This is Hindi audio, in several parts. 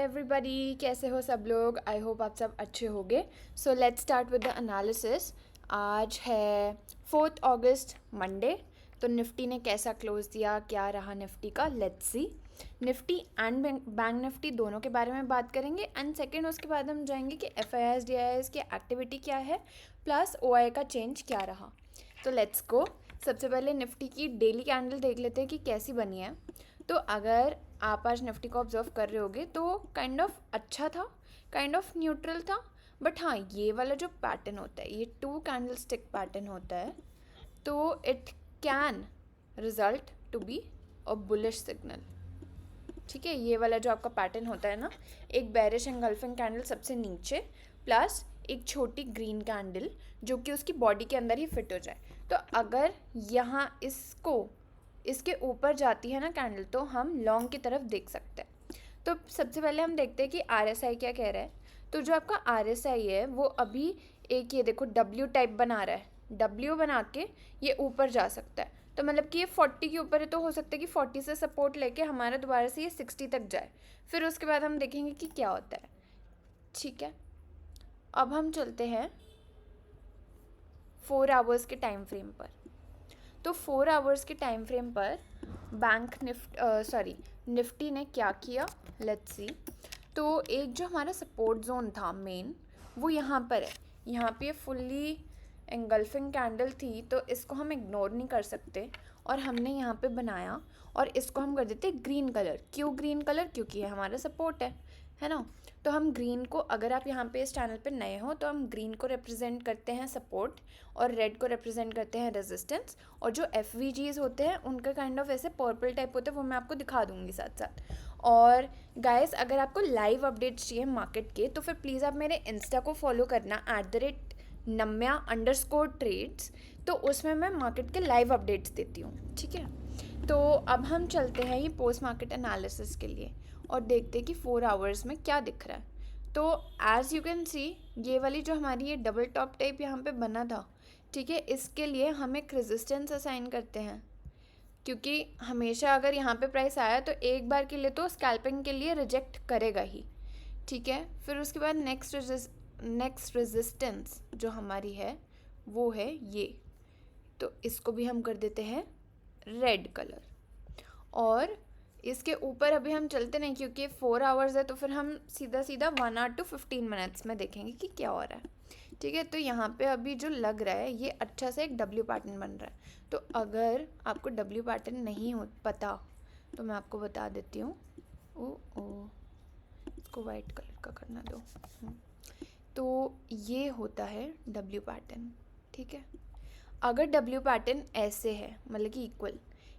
एवरीबॉडी, कैसे हो सब लोग। आई होप आप सब अच्छे होंगे। So let's start with the analysis. आज है 4 अगस्त मंडे। तो निफ्टी ने कैसा क्लोज दिया, क्या रहा निफ्टी का, let's see. Nifty and bank Nifty दोनों के बारे में बात करेंगे एंड सेकेंड उसके बाद हम जाएंगे कि F I S D I S की एक्टिविटी क्या है प्लस ओ आई का चेंज क्या रहा। तो लेट्स गो। सबसे पहले निफ्टी की डेली कैंडल देख लेते हैं कि कैसी बनी है। तो अगर आप आज निफ्टी को ऑब्जर्व कर रहे होगे तो काइंड ऑफ अच्छा था, काइंड ऑफ न्यूट्रल था। बट हाँ, ये वाला जो पैटर्न होता है, ये 2 कैंडल स्टिक पैटर्न होता है, तो it can result to be a bullish signal. ठीक है, ये वाला जो आपका पैटर्न होता है ना, एक बेरिश एंगल्फिंग कैंडल सबसे नीचे प्लस एक छोटी ग्रीन कैंडल जो कि उसकी बॉडी के अंदर ही फिट हो जाए। तो अगर यहाँ इसके ऊपर जाती है ना कैंडल, तो हम लॉन्ग की तरफ देख सकते हैं। तो सबसे पहले हम देखते हैं कि RSI क्या कह रहा है। तो जो आपका RSI है वो अभी एक, ये देखो, W टाइप बना रहा है। W बना के ये ऊपर जा सकता है। तो मतलब कि ये 40 के ऊपर है, तो हो सकता है कि 40 से सपोर्ट लेके हमारा दोबारा से ये 60 तक जाए। फिर उसके बाद हम देखेंगे कि क्या होता है। ठीक है, अब हम चलते हैं 4 आवर्स के टाइम फ्रेम पर। तो 4 आवर्स के टाइम फ्रेम पर निफ्टी ने क्या किया, लेट्स सी। तो एक जो हमारा सपोर्ट जोन था मेन, वो यहाँ पर है। यहाँ पे फुल्ली एंगल्फिंग कैंडल थी, तो इसको हम इग्नोर नहीं कर सकते और हमने यहाँ पे बनाया और इसको हम कर देते ग्रीन कलर। क्यों ग्रीन कलर? क्योंकि ये हमारा सपोर्ट है ना। तो हम ग्रीन को, अगर आप यहाँ पे इस चैनल पे नए हो, तो हम ग्रीन को रिप्रेजेंट करते हैं सपोर्ट और रेड को रिप्रेजेंट करते हैं रेजिस्टेंस। और जो FVGs होते हैं उनका काइंड ऑफ ऐसे पर्पल टाइप होते हैं, वो मैं आपको दिखा दूँगी साथ साथ। और गाइस, अगर आपको लाइव अपडेट्स चाहिए मार्केट के, तो फिर प्लीज़ आप मेरे इंस्टा को फॉलो करना @namya_trades। तो उसमें मैं मार्केट के लाइव अपडेट्स देती हूँ। ठीक है, तो अब हम चलते हैं ये पोस्ट मार्केट एनालिसिस के लिए और देखते हैं कि 4 आवर्स में क्या दिख रहा है। तो एज़ यू कैन सी, ये वाली जो हमारी ये डबल टॉप टाइप यहाँ पे बना था, ठीक है, इसके लिए हम एक रेजिस्टेंस असाइन करते हैं। क्योंकि हमेशा अगर यहाँ पे प्राइस आया तो एक बार के लिए तो स्कैल्पिंग के लिए रिजेक्ट करेगा ही। ठीक है, फिर उसके बाद नेक्स्ट रेजिस्टेंस जो हमारी है वो है ये। तो इसको भी हम कर देते हैं रेड कलर। और इसके ऊपर अभी हम चलते नहीं, क्योंकि 4 आवर्स है, तो फिर हम सीधा 1 आवर to 15 मिनट्स में देखेंगे कि क्या हो रहा है। ठीक है, तो यहाँ पे अभी जो लग रहा है, ये अच्छा सा एक W पैटर्न बन रहा है। तो अगर आपको W पैटर्न नहीं हो पता, तो मैं आपको बता देती हूँ। ओ इसको वाइट कलर का करना दो। तो ये होता है W पैटर्न। ठीक है, अगर W पैटर्न ऐसे है, मतलब कि इक्वल,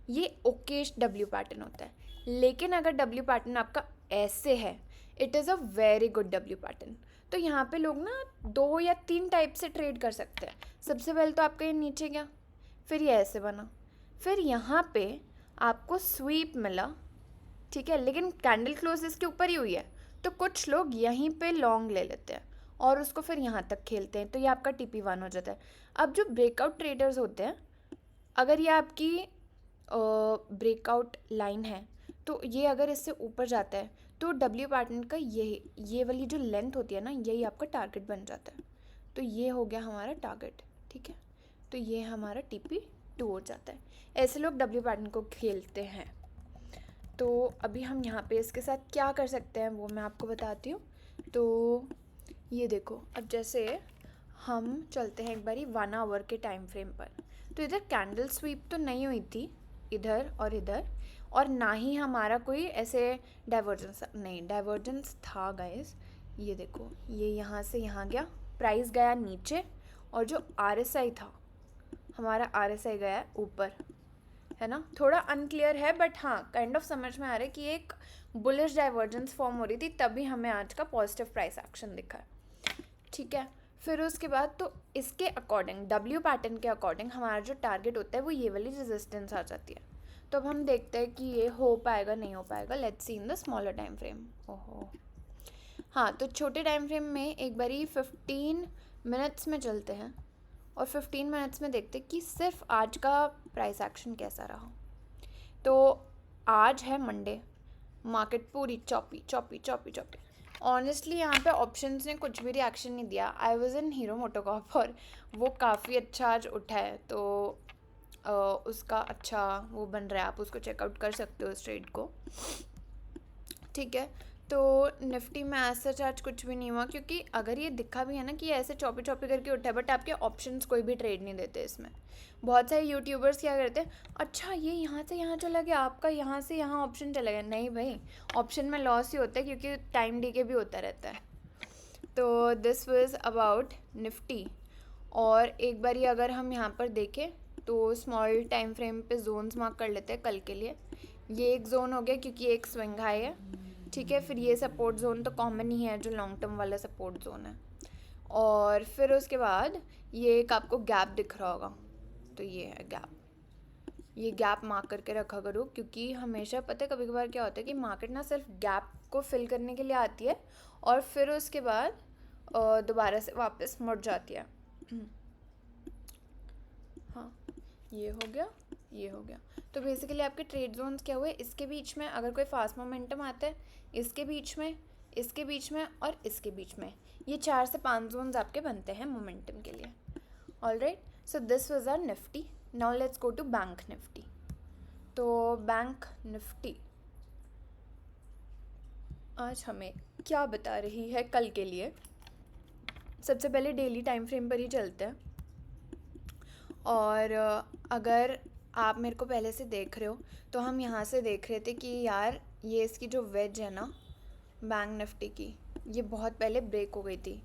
ये ओकेश W पैटर्न होता है। लेकिन अगर W पैटर्न आपका ऐसे है, it is a very good W pattern. तो यहाँ पे लोग ना 2 या 3 टाइप से ट्रेड कर सकते हैं। सबसे पहले तो आपका ये नीचे गया, फिर ये ऐसे बना, फिर यहाँ पे आपको स्वीप मिला। ठीक है, लेकिन कैंडल क्लोज इसके ऊपर ही हुई है, तो कुछ लोग यहीं पे लॉन्ग ले लेते हैं और उसको फिर यहाँ तक खेलते हैं, तो ये आपका TP1 हो जाता है। अब जो ब्रेकआउट ट्रेडर्स होते हैं, अगर ये आपकी ब्रेकआउट लाइन है, तो ये अगर इससे ऊपर जाता है, तो W पैटर्न का ये वाली जो लेंथ होती है ना, यही आपका टारगेट बन जाता है। तो ये हो गया हमारा टारगेट। ठीक है, तो ये हमारा TP2 हो जाता है। ऐसे लोग W पैटर्न को खेलते हैं। तो अभी हम यहाँ पे इसके साथ क्या कर सकते हैं वो मैं आपको बताती हूँ। तो ये देखो, अब जैसे हम चलते हैं एक बारी 1 आवर के टाइम फ्रेम पर। तो इधर कैंडल स्वीप तो नहीं हुई थी, इधर और ना ही हमारा कोई ऐसे डाइवर्जेंस था गाइस। ये देखो, ये यहाँ से यहाँ गया, प्राइस गया नीचे, और जो RSI था हमारा, RSI गया ऊपर, है ना। थोड़ा अनक्लियर है, बट हाँ, काइंड ऑफ समझ में आ रहा है कि एक बुलिश डाइवर्जेंस फॉर्म हो रही थी, तभी हमें आज का पॉजिटिव प्राइस एक्शन दिखा है। ठीक है, फिर उसके बाद तो इसके अकॉर्डिंग, W पैटर्न के अकॉर्डिंग हमारा जो टारगेट होता है वो ये वाली रेजिस्टेंस आ जाती है। तो अब हम देखते हैं कि ये हो पाएगा नहीं हो पाएगा। Let's see in the smaller time frame. ओहो हाँ, तो छोटे टाइम फ्रेम में एक बारी 15 मिनट्स में चलते हैं और 15 मिनट्स में देखते हैं कि सिर्फ आज का प्राइस एक्शन कैसा रहा। तो आज है मंडे, मार्केट पूरी choppy choppy choppy choppy. Honestly यहाँ पे ऑप्शंस ने कुछ भी रिएक्शन नहीं दिया। I was in hero MotoCorp और वो काफ़ी अच्छा आज उठा है, तो उसका अच्छा वो बन रहा है, आप उसको चेकआउट कर सकते हो उस ट्रेड को। ठीक है, तो निफ्टी में ऐसा सच आज कुछ भी नहीं हुआ, क्योंकि अगर ये दिखा भी है ना कि ये ऐसे चॉपी चॉपी करके उठा है, बट आपके ऑप्शंस कोई भी ट्रेड नहीं देते इसमें। बहुत सारे यूट्यूबर्स क्या करते हैं, अच्छा ये यहाँ से यहाँ चला गया, आपका यहाँ से यहाँ ऑप्शन चला गया। नहीं भाई, ऑप्शन में लॉस ही होता है, क्योंकि टाइम डीके भी होता रहता है। तो दिस वाज अबाउट निफ्टी। और एक बार अगर हम यहाँ पर देखें तो स्मॉल टाइम फ्रेम पे जोन्स मार्क कर लेते हैं कल के लिए। ये एक जोन हो गया, क्योंकि एक स्विंग हाई है। ठीक है, फिर ये सपोर्ट जोन तो कॉमन ही है, जो लॉन्ग टर्म वाला सपोर्ट जोन है। और फिर उसके बाद ये एक आपको गैप दिख रहा होगा, तो ये है गैप। ये गैप मार्क करके रखा करो, क्योंकि हमेशा पता है कभी कभार क्या होता है कि मार्केट ना सिर्फ गैप को फिल करने के लिए आती है और फिर उसके बाद दोबारा से वापस मुड़ जाती है। हाँ, ये हो गया, ये हो गया। तो बेसिकली आपके ट्रेड जोन्स क्या हुए, इसके बीच में अगर कोई फास्ट मोमेंटम आता है, इसके बीच में, इसके बीच में और इसके बीच में, ये 4 से 5 जोन्स आपके बनते हैं मोमेंटम के लिए। Alright, so this was our Nifty. Now let's go to Bank Nifty. तो बैंक निफ्टी आज हमें क्या बता रही है कल के लिए। सबसे पहले डेली टाइम फ्रेम पर ही चलते हैं। और अगर आप मेरे को पहले से देख रहे हो तो हम यहाँ से देख रहे थे कि यार ये इसकी जो वेज है ना बैंक निफ्टी की, ये बहुत पहले ब्रेक हो गई थी।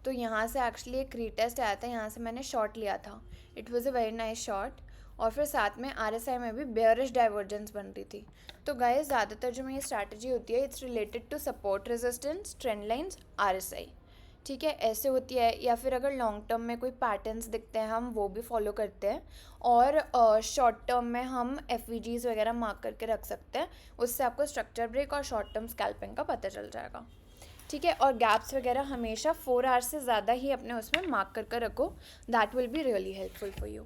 तो यहाँ से एक्चुअली एक रीटेस्ट आया था, यहाँ से मैंने शॉर्ट लिया था। It was a very nice short. और फिर साथ में आरएसआई में भी बेयरिश डाइवर्जेंस बन रही थी। तो गाइस ज़्यादातर जो मेरी स्ट्रैटेजी होती है, it's related to support, resistance, trend lines, RSI. ठीक है, ऐसे होती है। या फिर अगर लॉन्ग टर्म में कोई पैटर्न्स दिखते हैं, हम वो भी फॉलो करते हैं। और शॉर्ट टर्म में हम एफवीजीज वगैरह मार्क करके रख सकते हैं। उससे आपको स्ट्रक्चर ब्रेक और शॉर्ट टर्म स्कैल्पिंग का पता चल जाएगा। ठीक है, और गैप्स वगैरह हमेशा 4 आवर्स से ज़्यादा ही अपने उसमें मार्क करके रखो। That will be really helpful for you.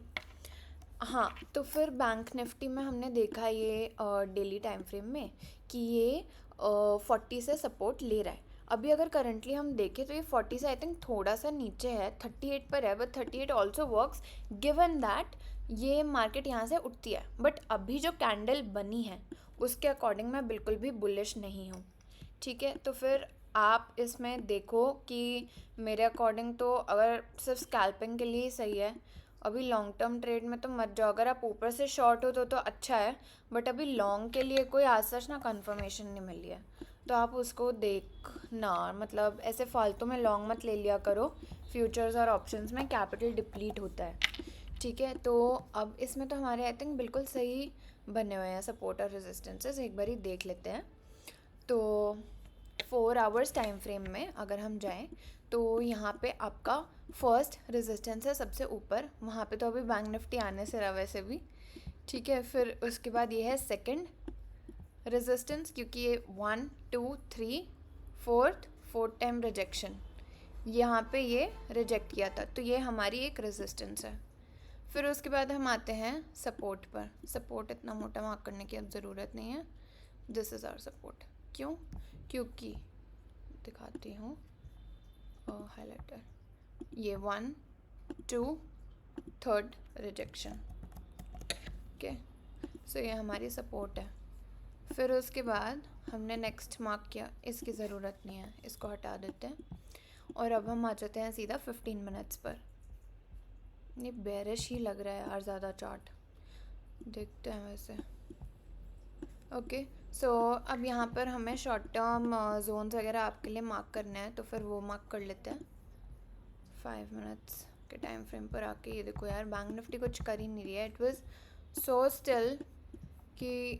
हाँ, तो फिर बैंक निफ्टी में हमने देखा ये डेली टाइम फ्रेम में कि ये 40 से सपोर्ट ले रहा है। अभी अगर करंटली हम देखें तो ये 40 से आई थिंक थोड़ा सा नीचे है, 38 पर है, but 38 also works given that ये मार्केट यहाँ से उठती है। बट अभी जो कैंडल बनी है उसके अकॉर्डिंग मैं बिल्कुल भी बुलिश नहीं हूँ। ठीक है, तो फिर आप इसमें देखो कि मेरे अकॉर्डिंग तो अगर सिर्फ स्कैल्पिंग के लिए ही सही है। अभी लॉन्ग टर्म ट्रेड में तो मत जाओ। अगर आप ऊपर से शॉर्ट हो तो अच्छा है, बट अभी लॉन्ग के लिए कोई आज सच ना कन्फर्मेशन नहीं मिली है, तो आप उसको देखना। मतलब ऐसे फालतू में लॉन्ग मत ले लिया करो। फ्यूचर्स और ऑप्शंस में कैपिटल डिप्लीट होता है। ठीक है, तो अब इसमें तो हमारे आई थिंक बिल्कुल सही बने हुए हैं सपोर्ट और रेजिस्टेंसेस। एक बार ही देख लेते हैं। तो 4 आवर्स टाइम फ्रेम में अगर हम जाएं तो यहाँ पे आपका फर्स्ट रेजिस्टेंस है सबसे ऊपर, वहाँ पे तो अभी बैंक निफ्टी आने से रहा वैसे भी। ठीक है, फिर उसके बाद ये है सेकंड रेजिस्टेंस, क्योंकि ये 1 2 3 फोर्थ टाइम रिजेक्शन, यहाँ पे ये रिजेक्ट किया था, तो ये हमारी एक रेजिस्टेंस है। फिर उसके बाद हम आते हैं सपोर्ट पर। सपोर्ट इतना मोटा मार्क करने की अब ज़रूरत नहीं है। This is our support. क्यों? क्योंकि दिखाती हूँ हाइलाइटर, ये 1 2 थर्ड रिजेक्शन। ओके, सो ये हमारी सपोर्ट है। फिर उसके बाद हमने नेक्स्ट मार्क किया, इसकी ज़रूरत नहीं है, इसको हटा देते हैं। और अब हम आ जाते हैं सीधा 15 मिनट्स पर। ये बेरिश ही लग रहा है यार ज़्यादा चार्ट, देखते हैं वैसे। ओके, सो अब यहाँ पर हमें शॉर्ट टर्म जोन्स वगैरह आपके लिए मार्क करने हैं, तो फिर वो मार्क कर लेते हैं 5 मिनट्स के टाइम फ्रेम पर आके। ये देखो यार, बैंक निफ्टी कुछ कर ही नहीं रही है। इट वाज सो स्टिल कि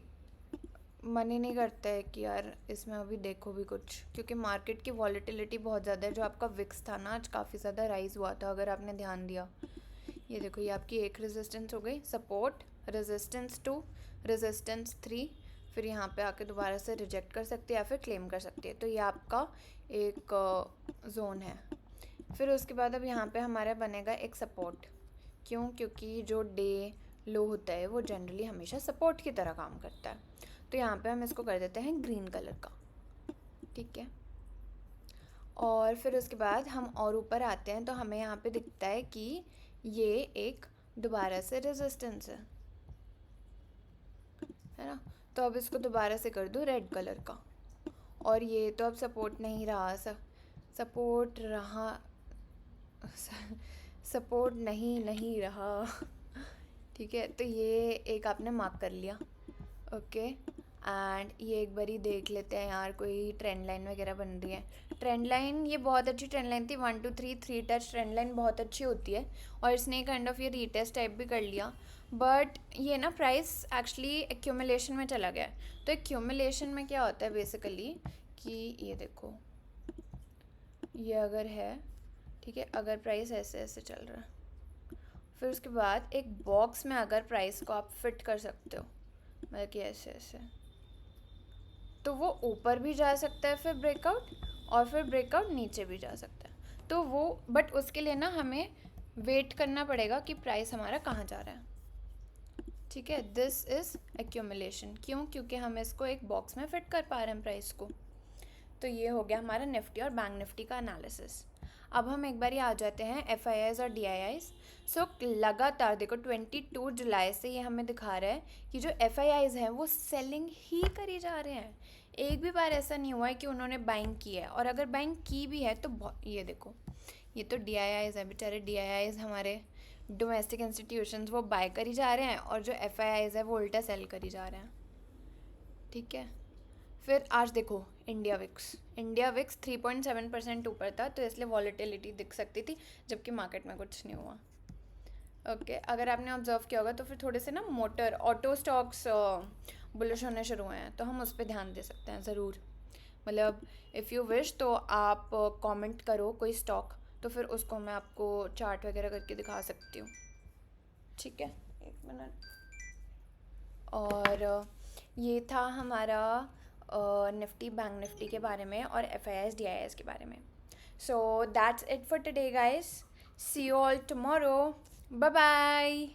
मन ही नहीं करता है कि यार इसमें अभी देखो भी कुछ, क्योंकि मार्केट की वॉलेटिलिटी बहुत ज़्यादा है। जो आपका विक्स था ना आज काफ़ी ज़्यादा राइज हुआ था, अगर आपने ध्यान दिया। ये देखो, ये आपकी एक रेजिस्टेंस हो गई, सपोर्ट, रेजिस्टेंस 2, रेजिस्टेंस 3, फिर यहाँ पे आके दोबारा से रिजेक्ट कर सकती है या फिर क्लेम कर सकती है। तो ये आपका एक जोन है। फिर उसके बाद अब यहाँ पे हमारा बनेगा एक सपोर्ट। क्यों? क्योंकि जो डे लो होता है वो जनरली हमेशा सपोर्ट की तरह काम करता है। तो यहाँ पे हम इसको कर देते हैं ग्रीन कलर का, ठीक है। और फिर उसके बाद हम और ऊपर आते हैं तो हमें यहाँ पे दिखता है कि ये एक दोबारा से रेजिस्टेंस है ना। तो अब इसको दोबारा से कर दूँ रेड कलर का, और ये तो अब सपोर्ट नहीं रहा, सपोर्ट रहा सपोर्ट नहीं रहा ठीक है। तो ये एक आपने मार्क कर लिया, ओके। एंड ये एक बारी देख लेते हैं यार, कोई ट्रेंड लाइन वगैरह बन रही है। ट्रेंड लाइन, ये बहुत अच्छी ट्रेंड लाइन थी, 1 2 3 3 टच ट्रेंड लाइन बहुत अच्छी होती है, और इसने काइंड ऑफ ये रीटेस्ट टाइप भी कर लिया। बट ये ना प्राइस एक्चुअली एक्यूमुलेशन में चला गया है। तो एक्यूमुलेशन में क्या होता है बेसिकली कि ये देखो, ये अगर है, ठीक है, अगर प्राइस ऐसे ऐसे चल रहा है, फिर उसके बाद एक बॉक्स में अगर प्राइस को आप फिट कर सकते हो, मतलब कि ऐसे ऐसे, तो वो ऊपर भी जा सकता है फिर ब्रेकआउट, और फिर ब्रेकआउट नीचे भी जा सकता है। तो वो, बट उसके लिए ना हमें वेट करना पड़ेगा कि प्राइस हमारा कहाँ जा रहा है, ठीक है। This is accumulation. क्यों? क्योंकि हम इसको एक बॉक्स में फिट कर पा रहे हैं प्राइस को। तो ये हो गया हमारा निफ्टी और बैंक निफ्टी का एनालिसिस। अब हम एक बार आ जाते हैं FIIs और DIIs। सो लगातार देखो 22 जुलाई से ये हमें दिखा रहा है कि जो FIIs हैं वो सेलिंग ही करी जा रहे हैं। एक भी बार ऐसा नहीं हुआ है कि उन्होंने बाइंग की है, और अगर बाइंग की भी है तो ये देखो, ये तो DIIs है बेचारे। DIIs हमारे डोमेस्टिक इंस्टीट्यूशंस वो बाय करी जा रहे हैं, और जो FIIs है वो उल्टा सेल करी जा रहे हैं, ठीक है। फिर आज देखो इंडिया विक्स 3.7% ऊपर था, तो इसलिए वॉलेटिलिटी दिख सकती थी, जबकि मार्केट में कुछ नहीं हुआ, ओके। अगर आपने ऑब्जर्व किया होगा तो फिर थोड़े से ना मोटर ऑटो स्टॉक्स बुलिश होने शुरू हुए हैं, तो हम उस पर ध्यान दे सकते हैं ज़रूर। मतलब इफ़ यू विश तो आप कमेंट करो कोई स्टॉक, तो फिर उसको मैं आपको चार्ट वगैरह करके दिखा सकती हूँ, ठीक है। एक मिनट। और ये था हमारा निफ्टी बैंक निफ्टी के बारे में और FIIs DIIs के बारे में। So that's it for today guys, see you all tomorrow, bye bye.